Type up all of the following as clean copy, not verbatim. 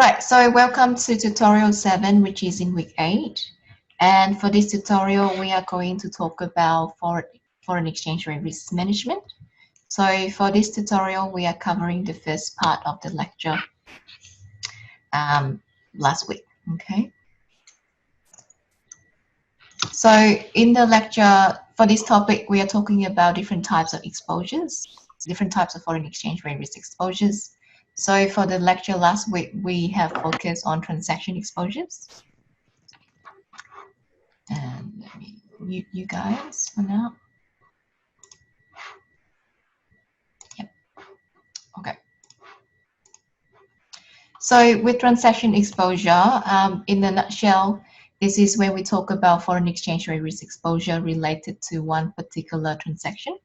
Right, so welcome to tutorial 7, which is in week 8. And for this tutorial, we are going to talk about foreign exchange rate risk management. So for this tutorial, we are covering the first part of the lecture last week, okay? So in the lecture, for this topic, we are talking about different types of exposures, different types of foreign exchange rate risk exposures. So for the lecture last week, we have focused on transaction exposures. And let me mute you guys for now. Yep. Okay. So with transaction exposure, in a nutshell, this is where we talk about foreign exchange rate risk exposure related to one particular transaction.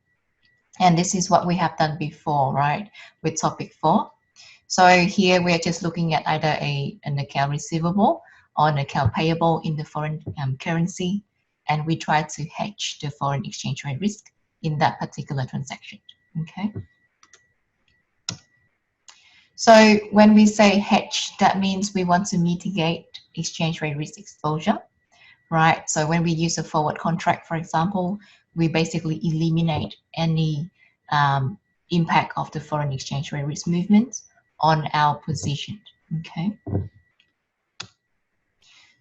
And this is what we have done before, right, with topic 4. So here we are just looking at either an account receivable or an account payable in the foreign currency, and we try to hedge the foreign exchange rate risk in that particular transaction, okay? So when we say hedge, that means we want to mitigate exchange rate risk exposure, right? So when we use a forward contract, for example, we basically eliminate any impact of the foreign exchange rate risk movements on our position, okay?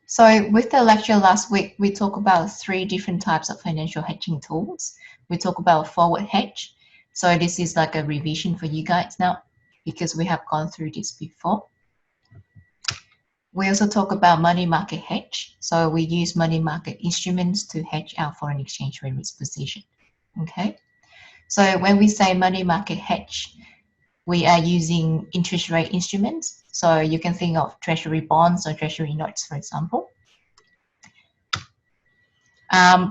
So with the lecture last week, we talked about 3 different types of financial hedging tools. We talk about forward hedge. So this is like a revision for you guys now, because we have gone through this before. We also talk about money market hedge. So we use money market instruments to hedge our foreign exchange rate risk position, okay? So when we say money market hedge, we are using interest rate instruments. So you can think of treasury bonds or treasury notes, for example.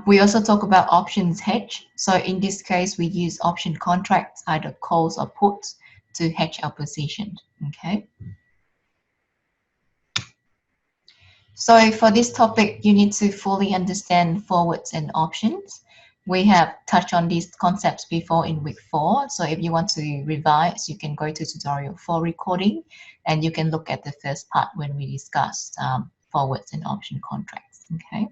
We also talk about options hedge. So in this case, we use option contracts, either calls or puts, to hedge our position, okay? So for this topic, you need to fully understand forwards and options. We have touched on these concepts before in week 4. So if you want to revise, you can go to tutorial 4 recording, and you can look at the first part when we discussed forwards and option contracts, okay?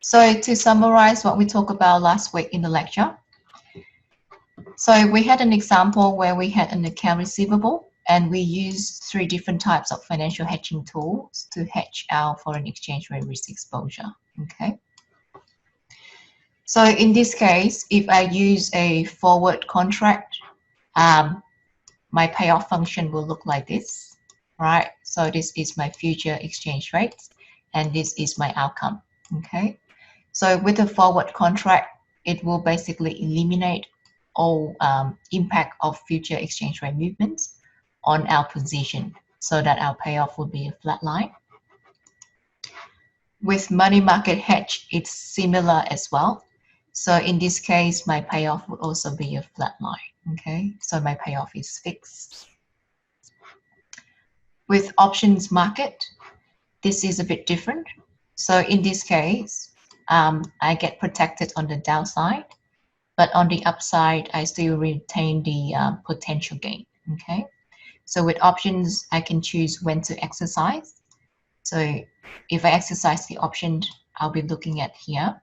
So to summarize what we talked about last week in the lecture, so we had an example where we had an account receivable, and we used 3 different types of financial hedging tools to hedge our foreign exchange rate risk exposure, okay? So in this case, if I use a forward contract, my payoff function will look like this, right? So this is my future exchange rate, and this is my outcome, okay? So with a forward contract, it will basically eliminate all impact of future exchange rate movements on our position, so that our payoff will be a flat line. With money market hedge, it's similar as well. So in this case, my payoff would also be a flat line, okay? So my payoff is fixed. With options market, this is a bit different. So in this case, I get protected on the downside, but on the upside, I still retain the potential gain, okay? So with options, I can choose when to exercise. So if I exercise the option, I'll be looking at here.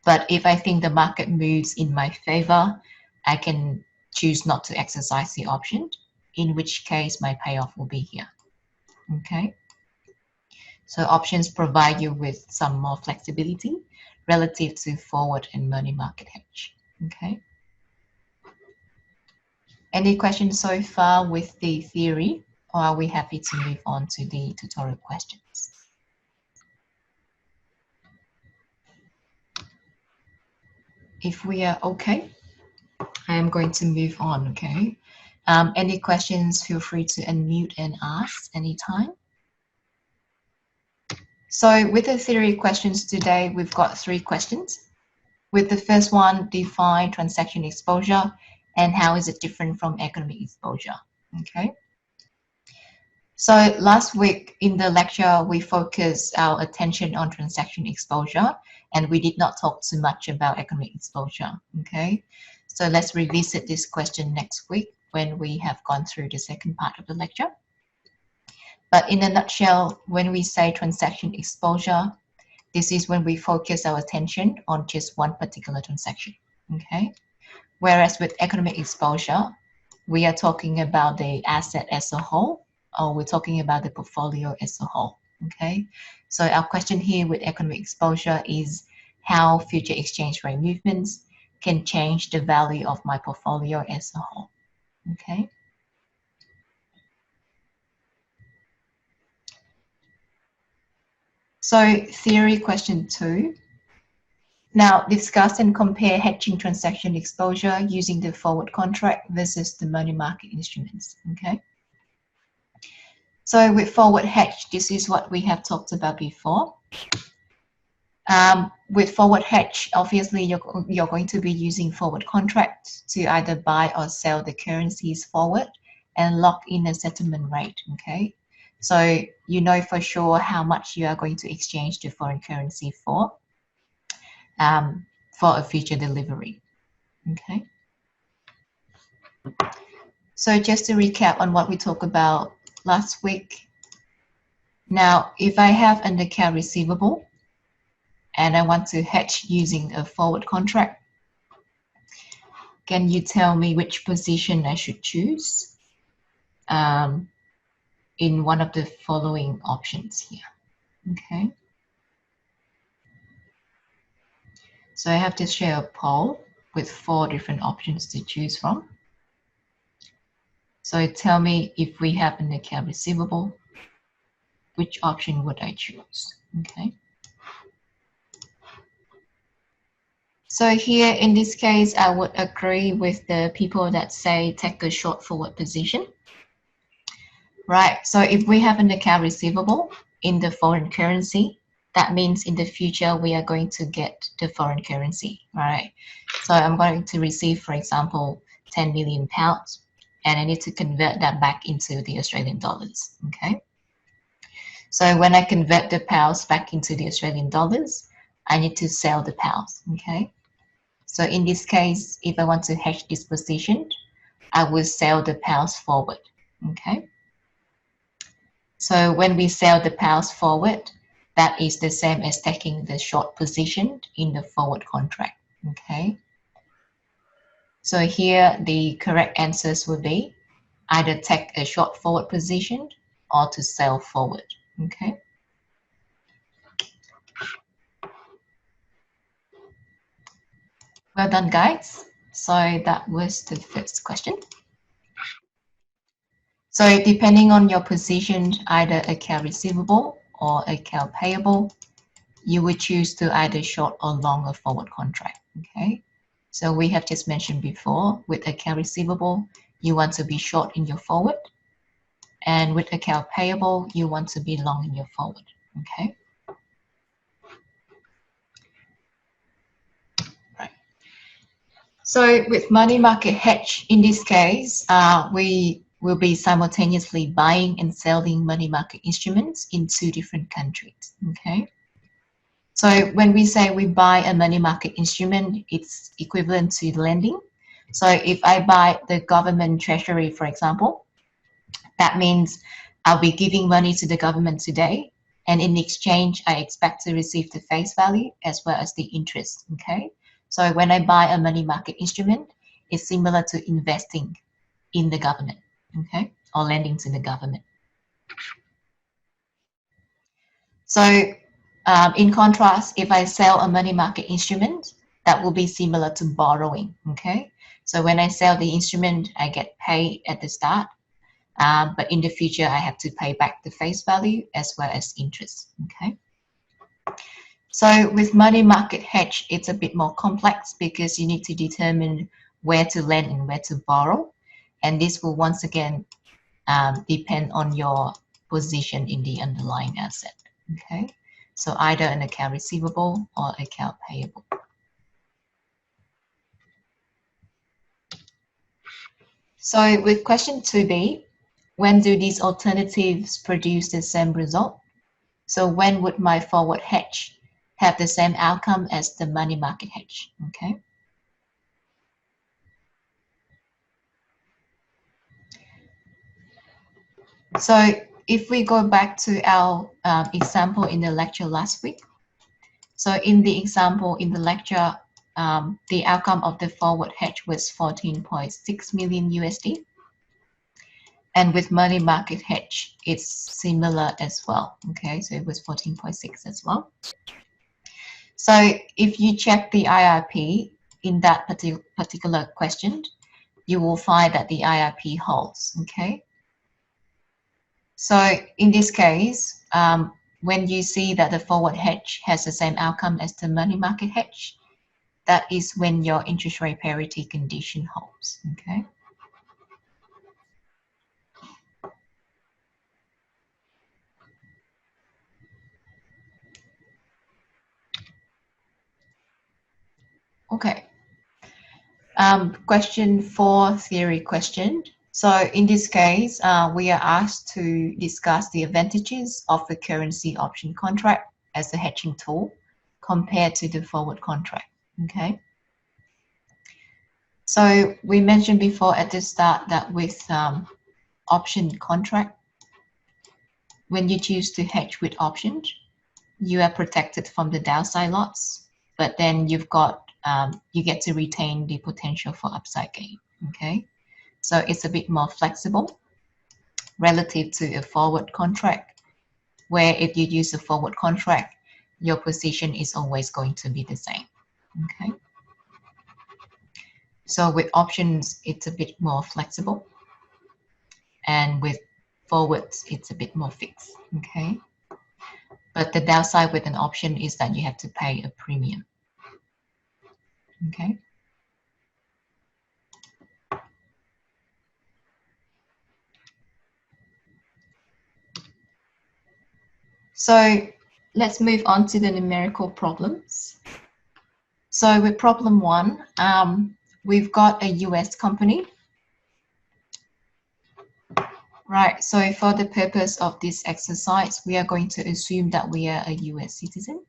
But if I think the market moves in my favor, I can choose not to exercise the option, in which case my payoff will be here, okay? So options provide you with some more flexibility relative to forward and money market hedge, okay? Any questions so far with the theory, or are we happy to move on to the tutorial questions? If we are okay, I am going to move on, okay? Any questions, feel free to unmute and ask anytime. So with the theory questions today, we've got 3 questions. With the first one, define transaction exposure and how is it different from economic exposure, okay? So last week in the lecture, we focused our attention on transaction exposure, and we did not talk too much about economic exposure, okay? So let's revisit this question next week when we have gone through the second part of the lecture. But in a nutshell, when we say transaction exposure, this is when we focus our attention on just one particular transaction, okay? Whereas with economic exposure, we are talking about the asset as a whole, or we're talking about the portfolio as a whole, okay? So our question here with economic exposure is how future exchange rate movements can change the value of my portfolio as a whole, okay? So theory question 2. Now discuss and compare hedging transaction exposure using the forward contract versus the money market instruments, okay? So with forward hedge, this is what we have talked about before. With forward hedge, obviously you're going to be using forward contracts to either buy or sell the currencies forward and lock in a settlement rate, okay? So you know for sure how much you are going to exchange the foreign currency for a future delivery, okay? So just to recap on what we talked about last week. Now, if I have an account receivable and I want to hedge using a forward contract, can you tell me which position I should choose in one of the following options here, okay? So I have to share a poll with 4 different options to choose from. So tell me, if we have an account receivable, which option would I choose, okay? So here in this case, I would agree with the people that say take a short forward position, right? So if we have an account receivable in the foreign currency, that means in the future we are going to get the foreign currency, right? So I'm going to receive, for example, 10 million pounds, and I need to convert that back into the Australian dollars, okay? So when I convert the pounds back into the Australian dollars, I need to sell the pounds, okay? So in this case, if I want to hedge this position, I will sell the pounds forward, okay? So when we sell the pounds forward, that is the same as taking the short position in the forward contract, okay? So here the correct answers will be either take a short forward position or to sell forward, okay? Well done, guys. So that was the first question. So depending on your position, either account receivable or account payable, you would choose to either short or long a forward contract, okay? So we have just mentioned before, with account receivable, you want to be short in your forward, and with account payable, you want to be long in your forward, okay? Right. So with money market hedge, in this case, we will be simultaneously buying and selling money market instruments in 2 different countries, okay? So when we say we buy a money market instrument, it's equivalent to lending. So if I buy the government treasury, for example, that means I'll be giving money to the government today, and in exchange, I expect to receive the face value as well as the interest, okay? So when I buy a money market instrument, it's similar to investing in the government, okay? Or lending to the government. So in contrast, if I sell a money market instrument, that will be similar to borrowing, okay? So when I sell the instrument, I get paid at the start, but in the future, I have to pay back the face value as well as interest, okay? So with money market hedge, it's a bit more complex because you need to determine where to lend and where to borrow. And this will once again depend on your position in the underlying asset, okay? So either an account receivable or account payable. So with question 2b, when do these alternatives produce the same result? So when would my forward hedge have the same outcome as the money market hedge, okay? So if we go back to our example in the lecture last week, so in the example in the lecture, the outcome of the forward hedge was 14.6 million USD. And with money market hedge, it's similar as well. Okay, so it was 14.6 as well. So if you check the IRP in that particular question, you will find that the IRP holds. Okay. So in this case, when you see that the forward hedge has the same outcome as the money market hedge, that is when your interest rate parity condition holds. Okay. Okay. Question 4, theory question. So in this case, we are asked to discuss the advantages of the currency option contract as a hedging tool compared to the forward contract. Okay. So we mentioned before at the start that with option contract, when you choose to hedge with options, you are protected from the downside loss, but then you've got you get to retain the potential for upside gain. Okay, so it's a bit more flexible relative to a forward contract, where if you use a forward contract, your position is always going to be the same. Okay, so with options, it's a bit more flexible, and with forwards, it's a bit more fixed. Okay, but the downside with an option is that you have to pay a premium. Okay. So let's move on to the numerical problems. So with problem 1, we've got a US company. Right, so for the purpose of this exercise, we are going to assume that we are a US citizen.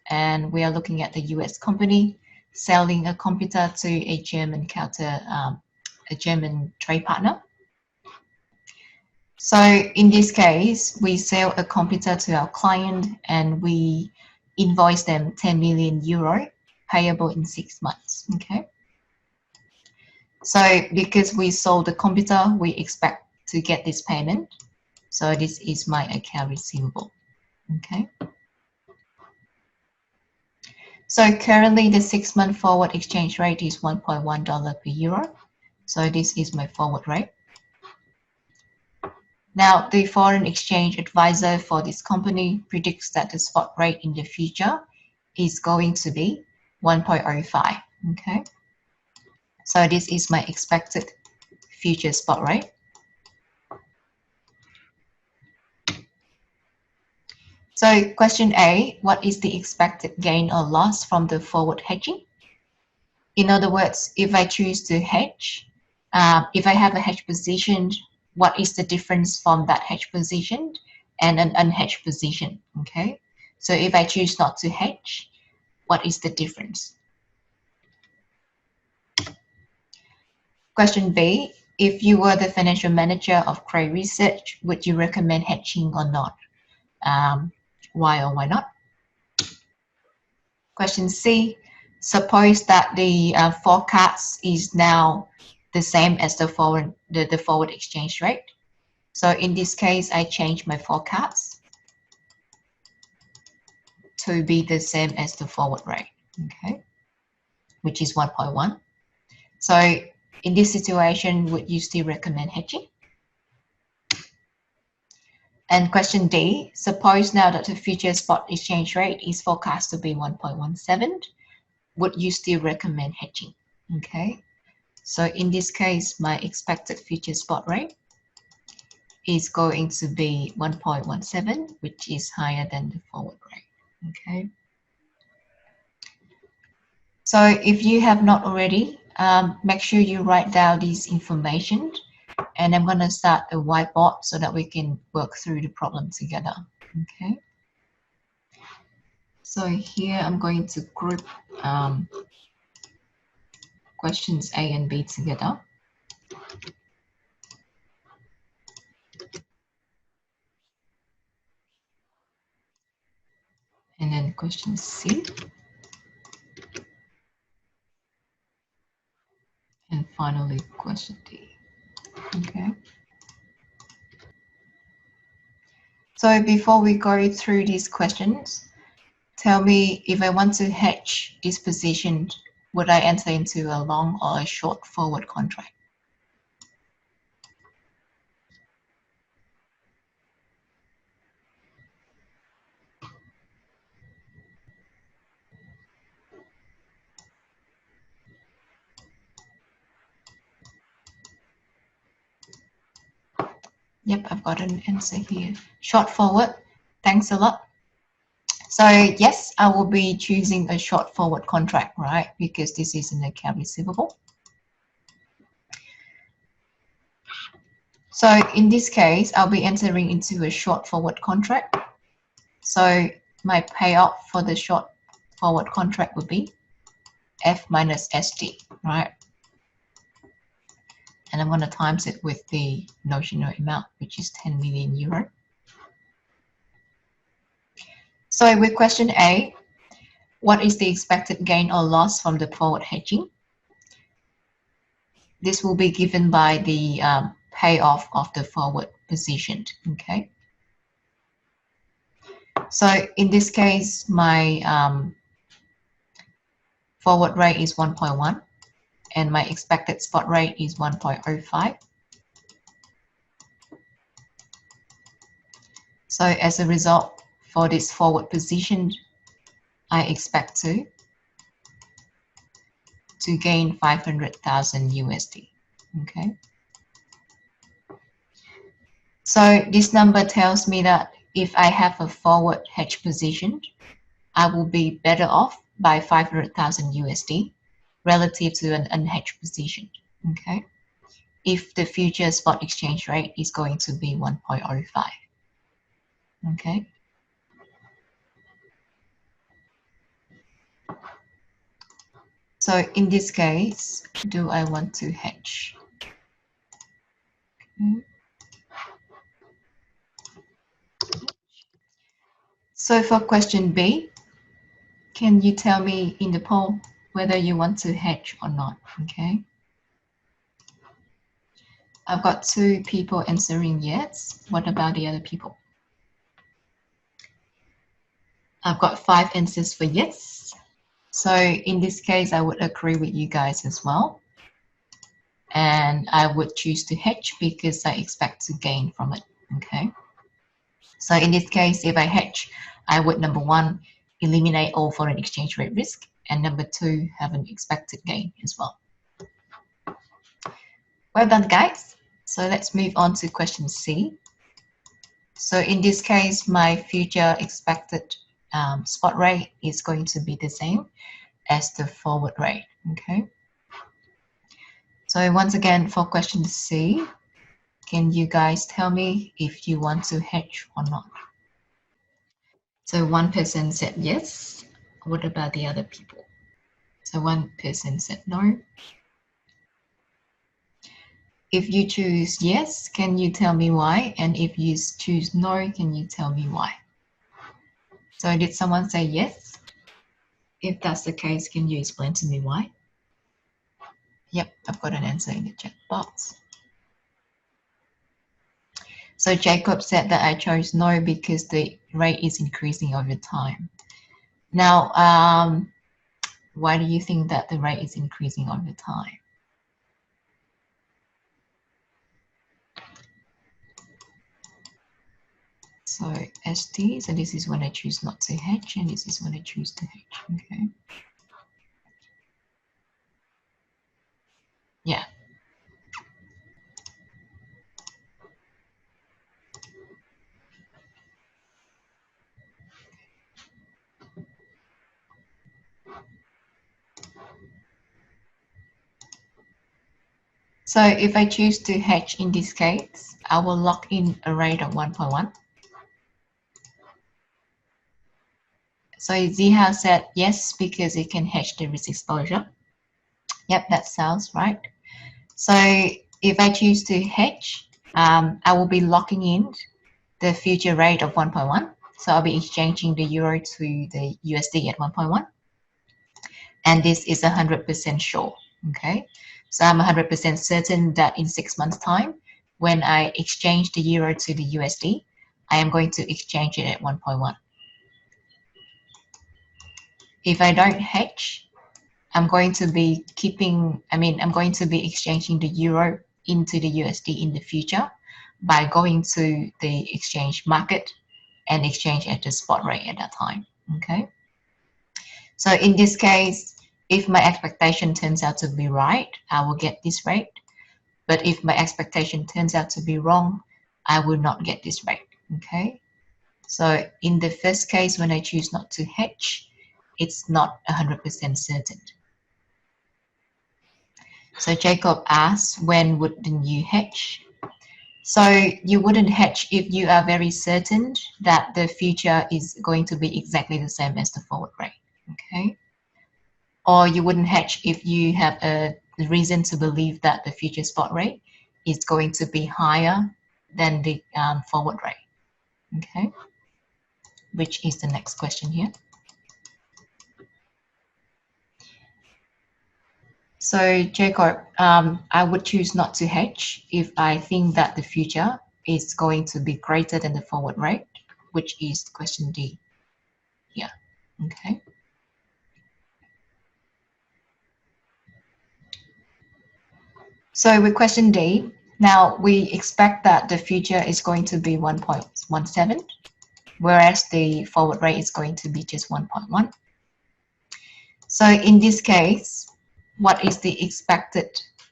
And we are looking at the US company selling a computer to a German a German trade partner. So in this case, we sell a computer to our client and we invoice them 10 million euro payable in 6 months. Okay. So because we sold the computer, we expect to get this payment. So this is my account receivable. Okay. So currently the 6-month forward exchange rate is $1.1 per euro. So this is my forward rate. Now, the foreign exchange advisor for this company predicts that the spot rate in the future is going to be 1.05. Okay. So this is my expected future spot rate. So question A, what is the expected gain or loss from the forward hedging? In other words, if I choose to hedge, if I have a hedge position, what is the difference from that hedge position and an unhedged position? Okay, so if I choose not to hedge, what is the difference? Question B, if you were the financial manager of Cray Research, would you recommend hedging or not? Why or why not? Question C, suppose that the forecast is now the same as the forward exchange rate. So in this case, I change my forecast to be the same as the forward rate, okay, which is 1.1. So in this situation, would you still recommend hedging? And question D, suppose now that the future spot exchange rate is forecast to be 1.17, would you still recommend hedging? Okay, so in this case, my expected future spot rate is going to be 1.17, which is higher than the forward rate. Okay. So if you have not already, make sure you write down this information, and I'm going to start a whiteboard so that we can work through the problem together. Okay. So here I'm going to group questions A and B together. And then question C. And finally, question D. Okay. So before we go through these questions, tell me if I want to hedge this position, would I enter into a long or a short forward contract? Yep, I've got an answer here. Short forward. Thanks a lot. So yes, I will be choosing a short forward contract, right? Because this is an account receivable. So in this case, I'll be entering into a short forward contract. So my payoff for the short forward contract would be F minus SD, right? And I'm going to times it with the notional amount, which is 10 million euro. So with question A, what is the expected gain or loss from the forward hedging? This will be given by the payoff of the forward position, okay? So in this case, my forward rate is 1.1 and my expected spot rate is 1.05. So as a result, for this forward position, I expect to gain 500,000 USD, okay? So this number tells me that if I have a forward hedge position, I will be better off by 500,000 USD relative to an unhedged position, okay? If the future spot exchange rate is going to be 1.05, okay? So in this case, do I want to hedge? Okay. So for question B, can you tell me in the poll whether you want to hedge or not, okay? I've got 2 people answering yes. What about the other people? I've got 5 answers for yes. So in this case, I would agree with you guys as well. And I would choose to hedge because I expect to gain from it, okay? So in this case, if I hedge, I would, number 1, eliminate all foreign exchange rate risk, and number 2, have an expected gain as well. Well done, guys. So let's move on to question C. So in this case, my future expected spot rate is going to be the same as the forward rate, okay? So once again, for question C, can you guys tell me if you want to hedge or not? So 1% said yes. What about the other people? So 1% said no. If you choose yes, can you tell me why? And if you choose no, can you tell me why? So did someone say yes? If that's the case, can you explain to me why? Yep, I've got an answer in the chat box. So Jacob said that I chose no because the rate is increasing over time. Now, why do you think that the rate is increasing over time? So ST, so this is when I choose not to hedge, and this is when I choose to hedge, okay? Yeah. So if I choose to hedge in this case, I will lock in a rate of 1.1. So Ziha said yes, because it can hedge the risk exposure. Yep, that sounds right. So if I choose to hedge, I will be locking in the future rate of 1.1. So I'll be exchanging the euro to the USD at 1.1. And this is 100% sure. Okay. So I'm 100% certain that in 6 months' time, when I exchange the euro to the USD, I am going to exchange it at 1.1. If I don't hedge, I'm going to be I'm going to be exchanging the euro into the USD in the future by going to the exchange market and exchange at the spot rate at that time. Okay. So in this case, if my expectation turns out to be right, I will get this rate. But if my expectation turns out to be wrong, I will not get this rate. Okay. So in the first case, when I choose not to hedge, it's not 100% certain. So Jacob asks, when wouldn't you hedge? So you wouldn't hedge if you are very certain that the future is going to be exactly the same as the forward rate. Okay. Or you wouldn't hedge if you have a reason to believe that the future spot rate is going to be higher than the forward rate. Okay. Which is the next question here. So Jacob, I would choose not to hedge if I think that the future is going to be greater than the forward rate, which is question D here. Okay. So with question D, now we expect that the future is going to be 1.17, whereas the forward rate is going to be just 1.1. So in this case, what is the expected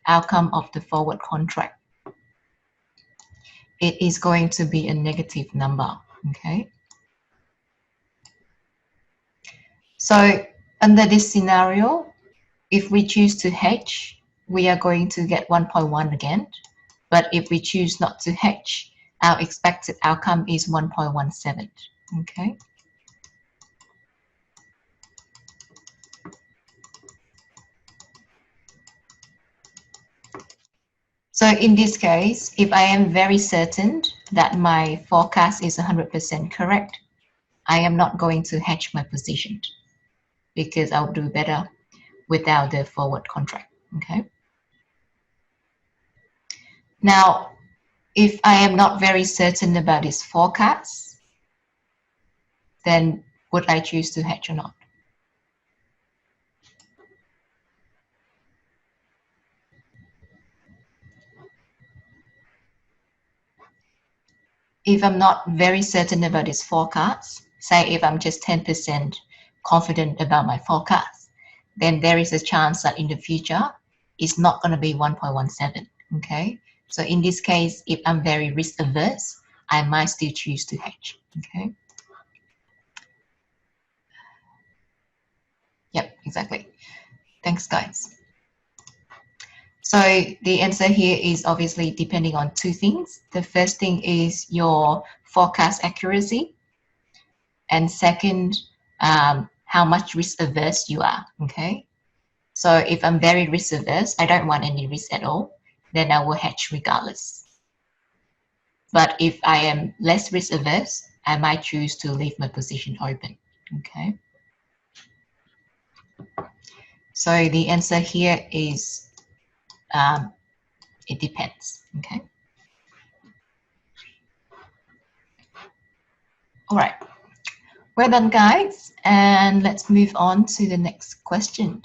outcome of the forward contract? It is going to be a negative number, okay? So under this scenario, if we choose to hedge, we are going to get 1.1 again. But if we choose not to hedge, our expected outcome is 1.17, okay? So in this case, if I am very certain that my forecast is 100% correct, I am not going to hedge my position because I'll do better without the forward contract, okay? Now, if I am not very certain about this forecast, then would I choose to hedge or not? If I'm not very certain about this forecast, say if I'm just 10% confident about my forecast, then there is a chance that in the future, it's not going to be 1.17, okay? So in this case, if I'm very risk averse, I might still choose to hedge, okay? Yep, exactly. Thanks, guys. So the answer here is obviously depending on two things. The first thing is your forecast accuracy. And second, how much risk averse you are, okay? So if I'm very risk averse, I don't want any risk at all, then I will hedge regardless. But if I am less risk averse, I might choose to leave my position open, okay? So the answer here is it depends, okay? All right, well done, guys. And let's move on to the next question.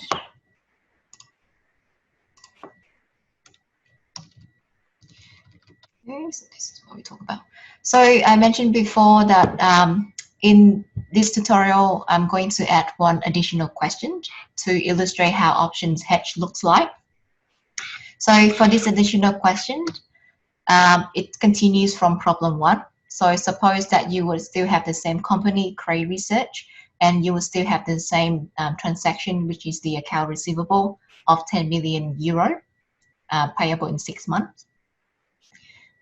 Okay, so this is what we talk about. So I mentioned before that in this tutorial, I'm going to add one additional question to illustrate how options hedge looks like. So for this additional question, it continues from problem 1. So suppose that you would still have the same company, Cray Research, and you will still have the same transaction, which is the account receivable of 10 million euro payable in 6 months.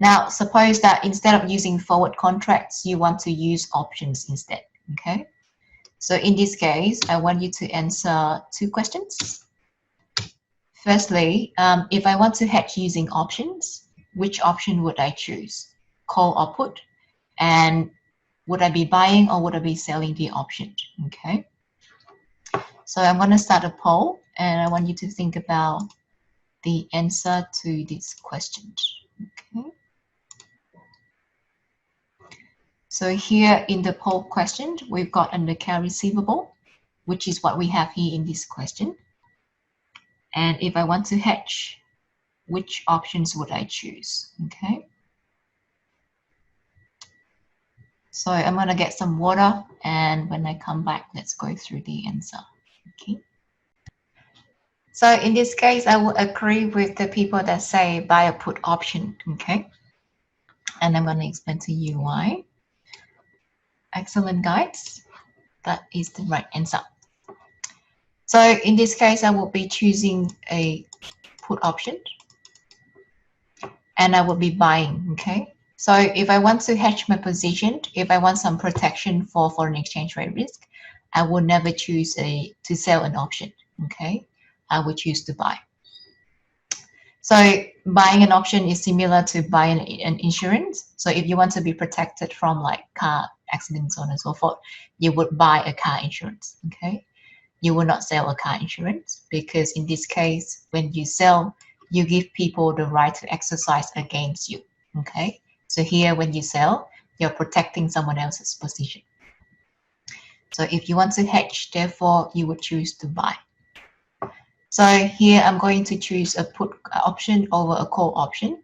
Now, suppose that instead of using forward contracts, you want to use options instead, okay? So in this case, I want you to answer 2 questions. Firstly, if I want to hedge using options, which option would I choose? Call or put? And Would I be buying or would I be selling the option? Okay. So I'm going to start a poll and I want you to think about the answer to this question. Okay. So here in the poll question, we've got under account receivable, which is what we have here in this question. And if I want to hedge, which options would I choose? Okay. So I'm going to get some water, and when I come back, let's go through the answer. Okay. So in this case, I will agree with the people that say buy a put option. Okay. And I'm going to explain to you why. Excellent, guys. That is the right answer. So in this case, I will be choosing a put option and I will be buying. Okay. So if I want to hedge my position, if I want some protection for foreign exchange rate risk, I will never choose to sell an option. Okay. I would choose to buy. So buying an option is similar to buying an insurance. So if you want to be protected from like car accidents, so on and so forth, you would buy a car insurance. Okay. You will not sell a car insurance because in this case, when you sell, you give people the right to exercise against you. Okay. So here, when you sell, you're protecting someone else's position. So if you want to hedge, therefore, you would choose to buy. So here, I'm going to choose a put option over a call option.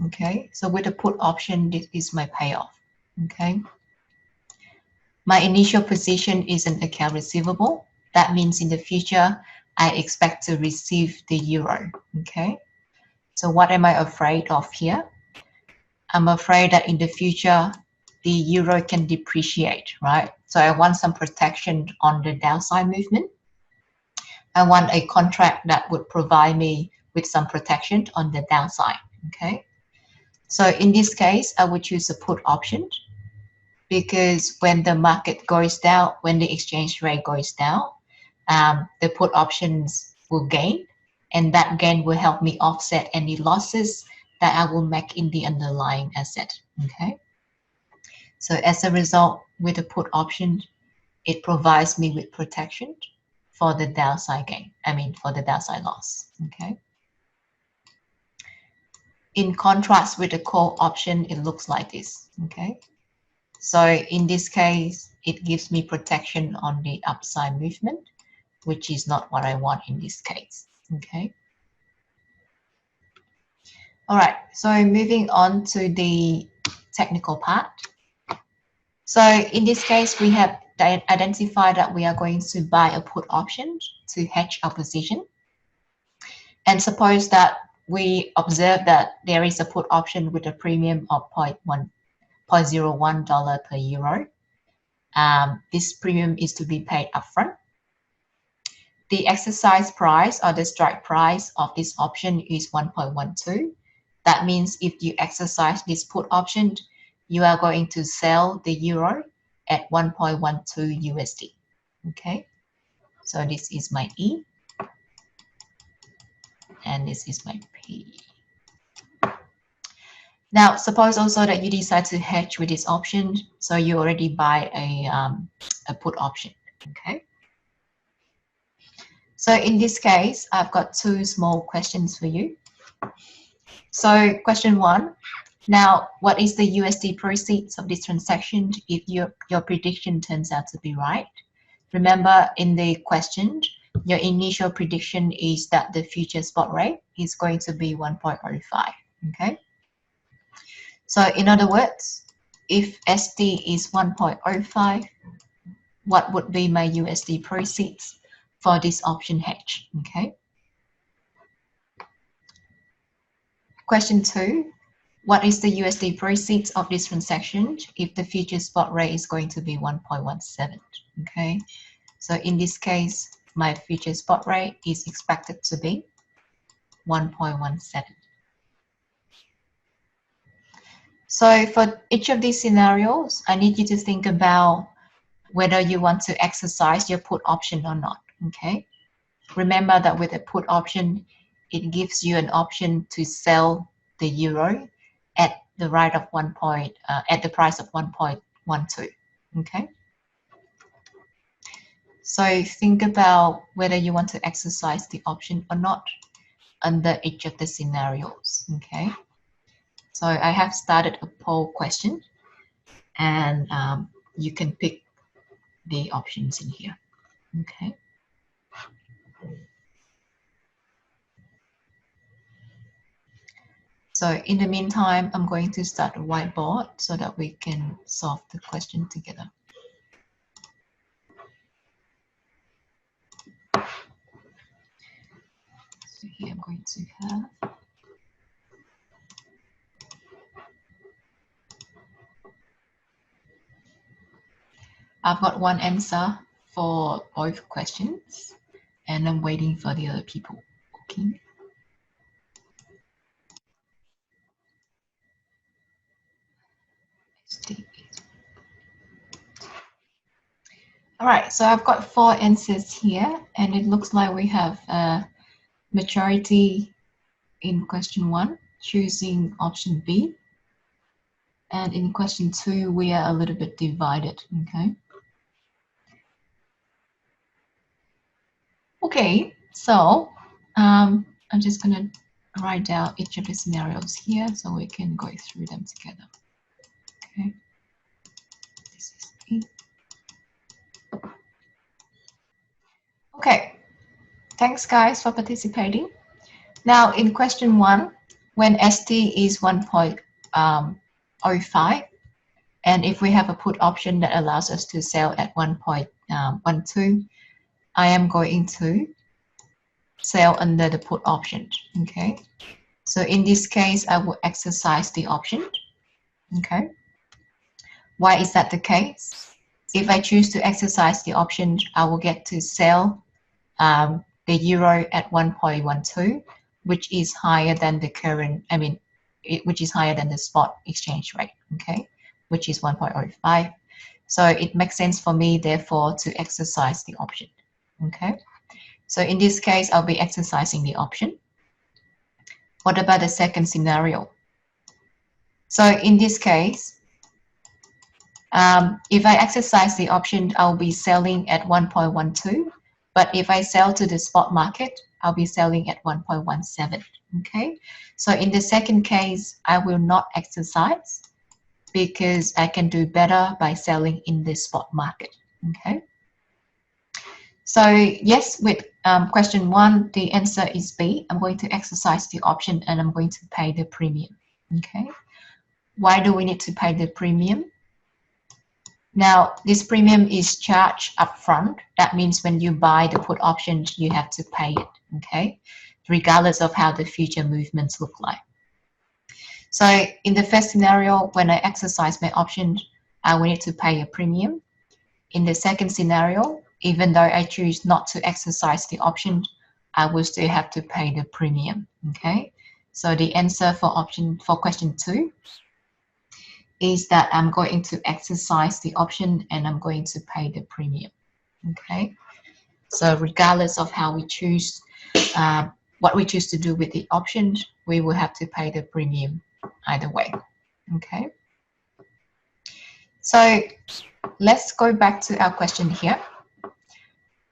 Okay. So with a put option, this is my payoff. Okay. My initial position is an account receivable. That means in the future, I expect to receive the euro. Okay. So what am I afraid of here? I'm afraid that in the future, the euro can depreciate, right? So I want some protection on the downside movement. I want a contract that would provide me with some protection on the downside, okay? So in this case, I would choose a put option because when the market goes down, when the exchange rate goes down, the put options will gain, and that gain will help me offset any losses that I will make in the underlying asset. Okay. So as a result, with the put option, it provides me with protection for the downside gain. For the downside loss. Okay. In contrast with the call option, it looks like this. Okay. So in this case, it gives me protection on the upside movement, which is not what I want in this case. Okay. All right, so moving on to the technical part. So in this case, we have identified that we are going to buy a put option to hedge our position. And suppose that we observe that there is a put option with a premium of $0.01 per euro. This premium is to be paid upfront. The exercise price or the strike price of this option is 1.12. That means if you exercise this put option, you are going to sell the euro at 1.12 USD. Okay, so this is my E and this is my P. Now, suppose also that you decide to hedge with this option, so you already buy a put option. Okay. So in this case, I've got two small questions for you. So question one, now what is the USD proceeds of this transaction if your prediction turns out to be right? Remember in the question, your initial prediction is that the future spot rate is going to be 1.05, okay? So in other words, if SD is 1.05, what would be my USD proceeds for this option hedge, okay? Question two, what is the USD proceeds of this transaction if the future spot rate is going to be 1.17, okay? So in this case, my future spot rate is expected to be 1.17. So for each of these scenarios, I need you to think about whether you want to exercise your put option or not, okay? Remember that with a put option, it gives you an option to sell the euro at the right of at the price of 1.12. Okay. So think about whether you want to exercise the option or not under each of the scenarios. Okay. So I have started a poll question, and you can pick the options in here. Okay. So in the meantime, I'm going to start a whiteboard so that we can solve the question together. So here I'm going to have I've got one answer for both questions, and I'm waiting for the other people. Okay. All right, so I've got 4 answers here, and it looks like we have a majority in question 1 choosing option B, and in question 2 we are a little bit divided. Okay. Okay, so I'm just gonna write down each of the scenarios here so we can go through them together. Okay, this is E. Okay, thanks guys for participating. Now in question 1, when ST is 1.05, and if we have a put option that allows us to sell at 1.12, I am going to sell under the put option. Okay, so in this case I will exercise the option. Okay, why is that the case? If I choose to exercise the option, I will get to sell the euro at 1.12, which is higher than the current, which is higher than the spot exchange rate, okay, which is 1.05. So it makes sense for me, therefore, to exercise the option, okay? So in this case, I'll be exercising the option. What about the second scenario? So in this case, if I exercise the option, I'll be selling at 1.12. But if I sell to the spot market, I'll be selling at 1.17. Okay. So in the second case, I will not exercise because I can do better by selling in the spot market. Okay. So yes, with question 1, the answer is B. I'm going to exercise the option and I'm going to pay the premium. Okay. Why do we need to pay the premium? Now, this premium is charged upfront. That means when you buy the put option, you have to pay it, okay? Regardless of how the future movements look like. So in the first scenario, when I exercise my option, I will need to pay a premium. In the second scenario, even though I choose not to exercise the option, I will still have to pay the premium, okay? So the answer for question 2 is that I'm going to exercise the option and I'm going to pay the premium. Okay, so regardless of how we choose, what we choose to do with the option, we will have to pay the premium either way. Okay, so let's go back to our question here.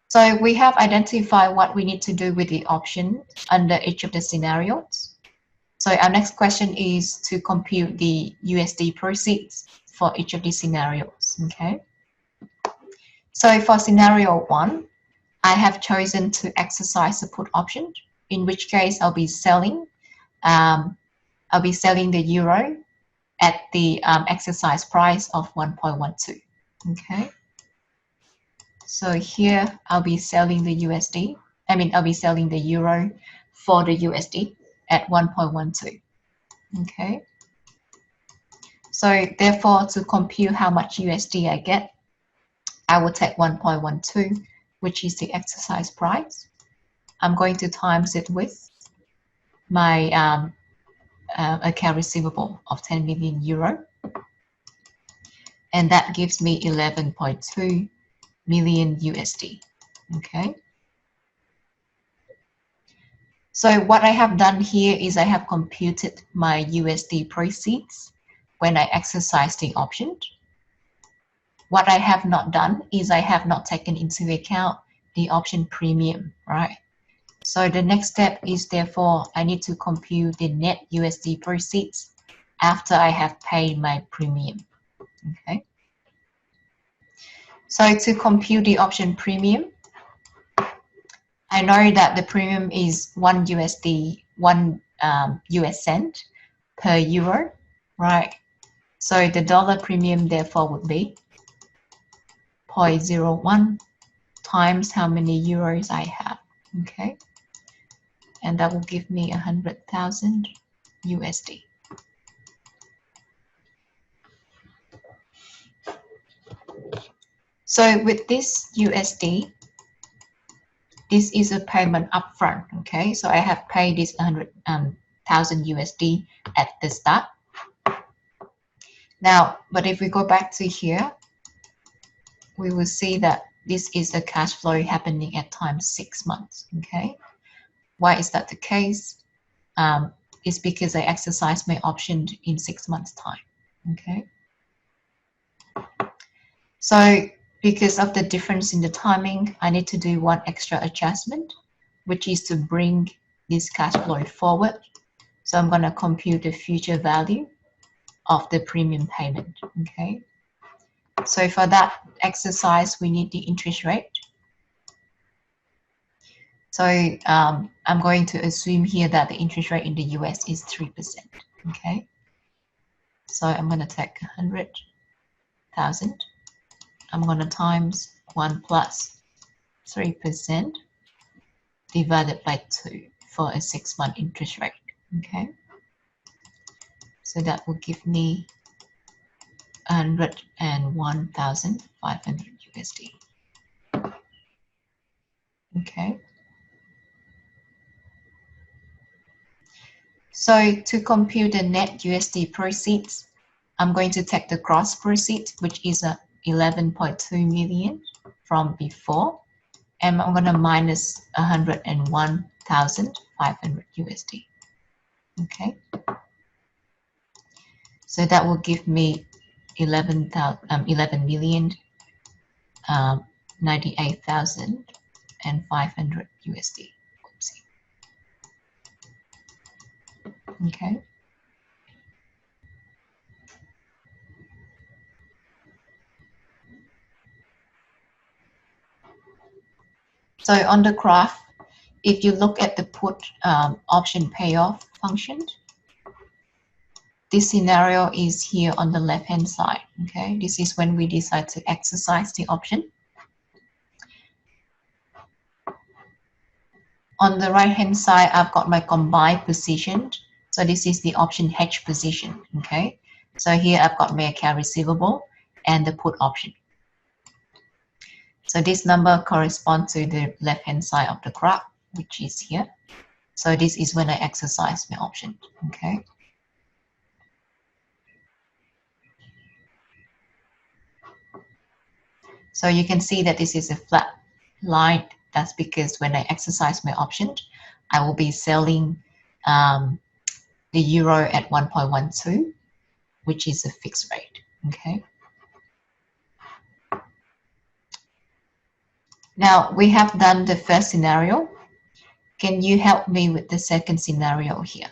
So we have identified what we need to do with the option under each of the scenarios. So our next question is to compute the USD proceeds for each of these scenarios, okay? So for scenario 1, I have chosen to exercise the put option, in which case I'll be selling the euro at the exercise price of 1.12, okay? So here I'll be selling the USD, I'll be selling the euro for the USD at 1.12, okay? So therefore, to compute how much USD I get, I will take 1.12, which is the exercise price. I'm going to times it with my account receivable of 10 million euro. And that gives me 11.2 million USD, okay? So what I have done here is I have computed my USD proceeds when I exercise the option. What I have not done is I have not taken into account the option premium, right? So the next step is therefore I need to compute the net USD proceeds after I have paid my premium, okay? So to compute the option premium, I know that the premium is 1 USD, 1 US cent per euro, right? So the dollar premium therefore would be 0.01 times how many euros I have, okay? And that will give me 100,000 USD. So with this USD, this is a payment upfront, okay? So I have paid this 100,000 USD at the start. Now, but if we go back to here, we will see that this is a cash flow happening at time 6 months, okay? Why is that the case? It's because I exercised my option in 6 months time, okay? So because of the difference in the timing, I need to do one extra adjustment, which is to bring this cash flow forward. So I'm going to compute the future value of the premium payment, okay? So for that exercise, we need the interest rate. So I'm going to assume here that the interest rate in the US is 3%, okay? So I'm going to take 100,000. I'm going to times 1 plus 3% divided by 2 for a 6-month interest rate, okay? So that will give me 101,500 USD. Okay. So to compute the net USD proceeds, I'm going to take the gross proceeds, which is 11.2 million from before, and I'm going to minus 101,500 USD. Okay. So that will give me 11,98,500 USD. Oopsie. Okay. So on the graph, if you look at the put option payoff function, this scenario is here on the left-hand side, okay? This is when we decide to exercise the option. On the right-hand side, I've got my combined position. So this is the option hedge position, okay? So here I've got my account receivable and the put option. So this number corresponds to the left-hand side of the graph, which is here. So this is when I exercise my option, okay? So you can see that this is a flat line. That's because when I exercise my option, I will be selling the euro at 1.12, which is a fixed rate, okay? Now, we have done the first scenario. Can you help me with the second scenario here?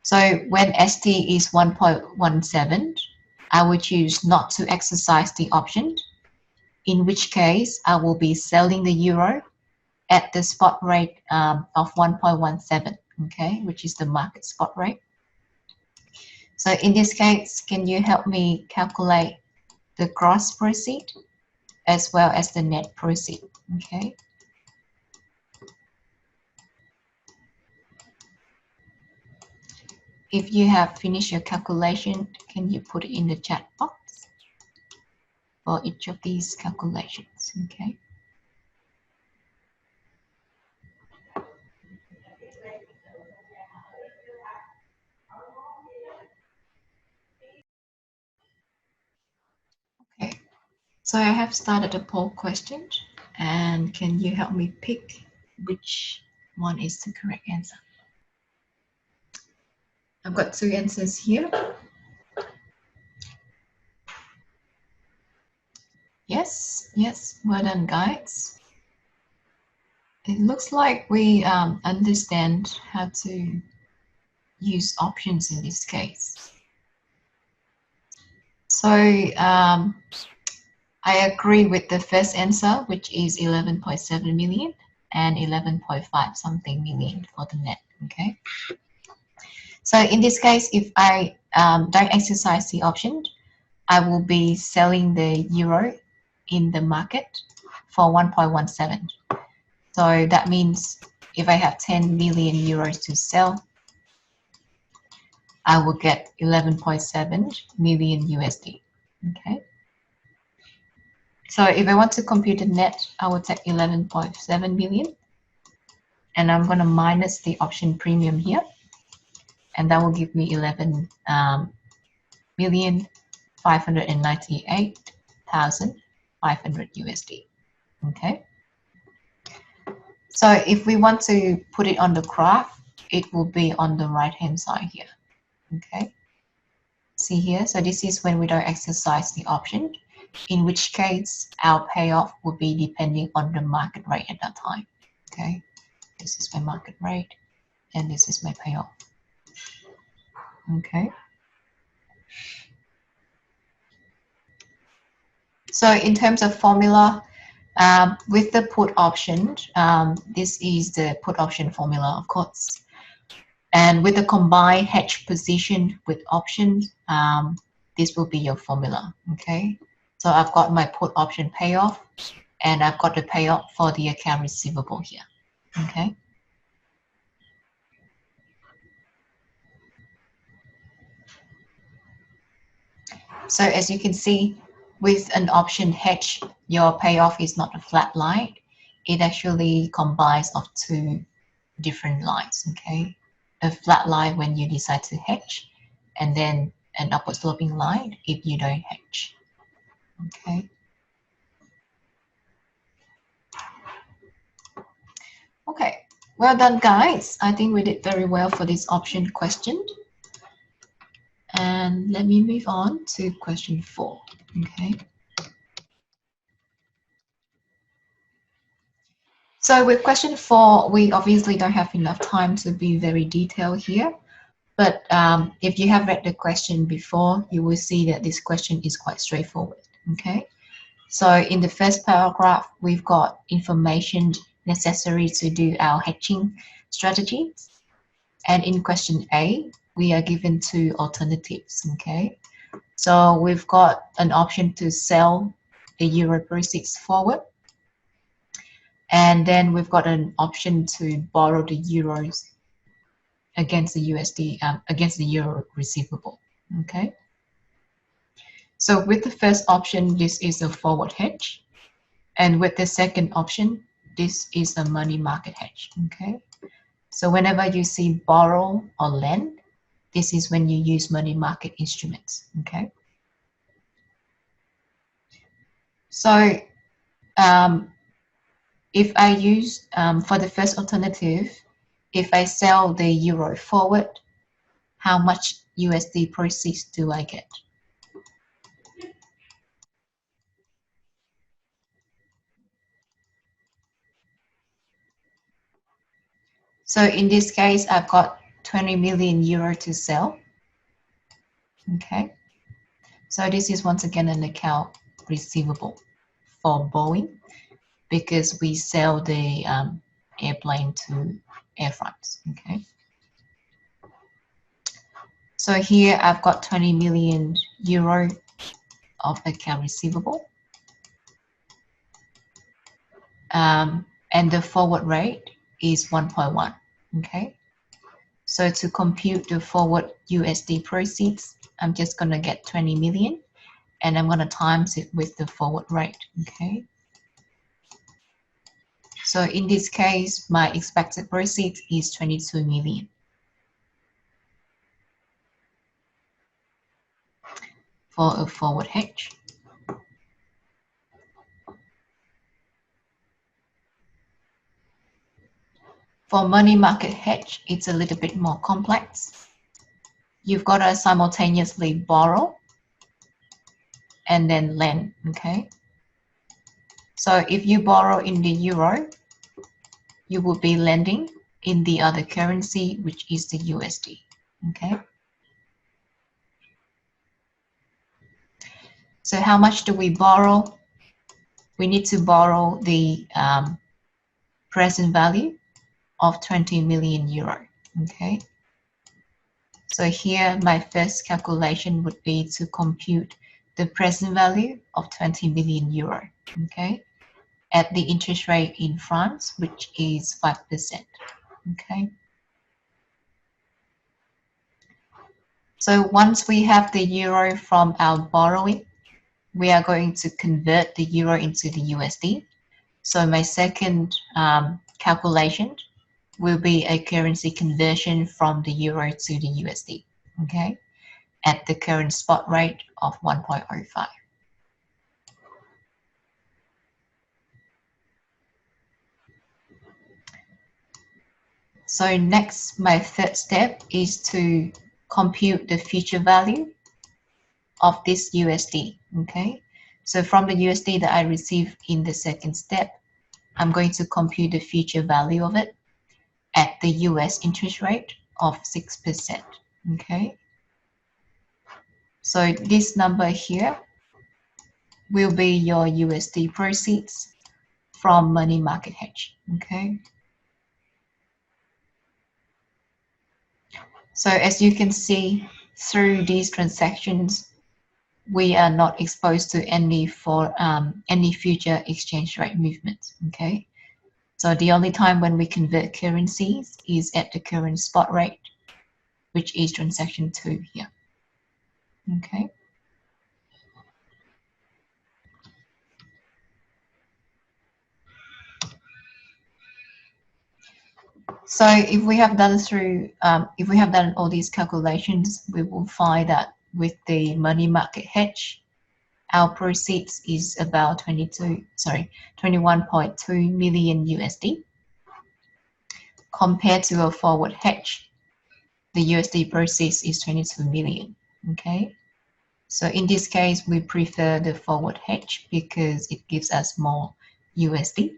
So when ST is 1.17, I will choose not to exercise the option, in which case I will be selling the euro at the spot rate of 1.17, okay, which is the market spot rate. So in this case, can you help me calculate the gross proceed as well as the net proceed, okay? If you have finished your calculation, can you put it in the chat box for each of these calculations, okay? Okay, so I have started a poll question, and can you help me pick which one is the correct answer? I've got two answers here. Yes, well done, guys. It looks like we understand how to use options in this case. So I agree with the first answer, which is 11.7 million and 11.5 something million for the net. Okay. So in this case, if I don't exercise the option, I will be selling the euro in the market for 1.17. So that means if I have 10 million euros to sell, I will get 11.7 million USD. Okay. So if I want to compute the net, I will take 11.7 million, and I'm going to minus the option premium here, and that will give me 11,598,500 USD. Okay. So if we want to put it on the graph, it will be on the right hand side here. Okay. See here, so this is when we don't exercise the option, in which case our payoff will be depending on the market rate at that time. Okay, this is my market rate and this is my payoff. Okay, so in terms of formula, with the put option, this is the put option formula, of course. And with the combined hedge position with options, this will be your formula. Okay, so I've got my put option payoff, and I've got the payoff for the account receivable here. Okay. So as you can see, with an option hedge, your payoff is not a flat line. It actually combines of two different lines. Okay, a flat line when you decide to hedge, and then an upward sloping line if you don't hedge. Okay. Okay, well done, guys. I think we did very well for this option question. And let me move on to question 4. Okay. So with question 4, we obviously don't have enough time to be very detailed here. But if you have read the question before, you will see that this question is quite straightforward. Okay. So in the first paragraph, we've got information necessary to do our hedging strategies. And in question A, we are given 2 alternatives. Okay. So we've got an option to sell the euro proceeds forward. And then we've got an option to borrow the euros against the USD, against the euro receivable. Okay. So with the first option, this is a forward hedge. And with the second option, this is a money market hedge. Okay. So whenever you see borrow or lend, this is when you use money market instruments. Okay. So if I use, for the first alternative, if I sell the euro forward, how much USD proceeds do I get? So in this case, I've got 20 million euro to sell. Okay. So this is once again an account receivable for Boeing because we sell the airplane to Air France. Okay. So here I've got 20 million euro of account receivable. And the forward rate is 1.1. Okay. So to compute the forward USD proceeds, I'm just going to get 20 million and I'm going to times it with the forward rate. Okay. So in this case, my expected proceeds is 22 million. For a forward hedge. For money market hedge, it's a little bit more complex. You've got to simultaneously borrow and then lend, okay? So if you borrow in the euro, you will be lending in the other currency, which is the USD. Okay. So how much do we borrow? We need to borrow the present value of 20 million euro. Okay. So here my first calculation would be to compute the present value of 20 million euro. Okay. At the interest rate in France, which is 5%. Okay. So once we have the euro from our borrowing, we are going to convert the euro into the USD. So my second calculation will be a currency conversion from the euro to the USD, okay, at the current spot rate of 1.05. So next, my third step is to compute the future value of this USD, okay? So from the USD that I received in the second step, I'm going to compute the future value of it at the US interest rate of 6%, okay? So this number here will be your USD proceeds from money market hedge, okay? So as you can see, through these transactions, we are not exposed to any future exchange rate movements, okay? So the only time when we convert currencies is at the current spot rate, which is transaction 2 here, okay? So if we have done all these calculations, we will find that with the money market hedge, our proceeds is about 21.2 million USD. Compared to a forward hedge, the USD proceeds is 22 million. Okay. So in this case, we prefer the forward hedge because it gives us more USD.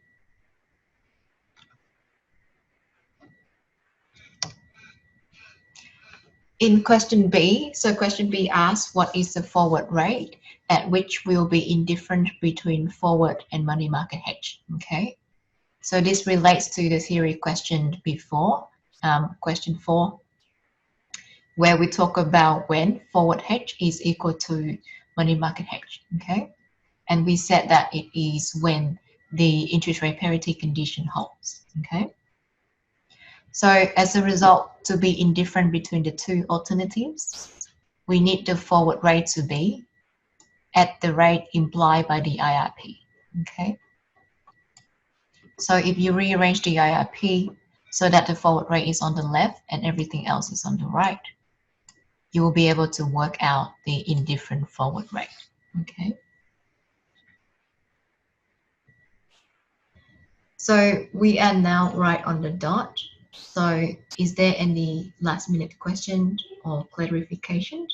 In question B, so question B asks what is the forward rate at which will be indifferent between forward and money market hedge, okay? So this relates to the theory question before, question 4, where we talk about when forward hedge is equal to money market hedge, okay? And we said that it is when the interest rate parity condition holds, okay? So as a result, to be indifferent between the two alternatives, we need the forward rate to be at the rate implied by the IRP, okay? So if you rearrange the IRP so that the forward rate is on the left and everything else is on the right, you will be able to work out the indifferent forward rate, okay? So we are now right on the dot. So is there any last minute question or clarification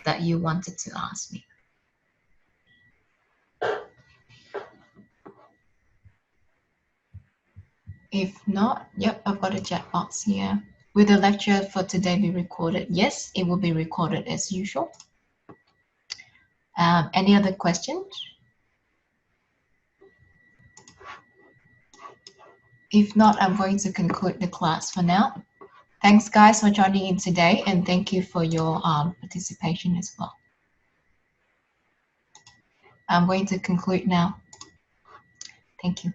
that you wanted to ask me? If not, yep, I've got a chat box here. Will the lecture for today be recorded? Yes, it will be recorded as usual. Any other questions? If not, I'm going to conclude the class for now. Thanks guys for joining in today, and thank you for your participation as well. I'm going to conclude now. Thank you.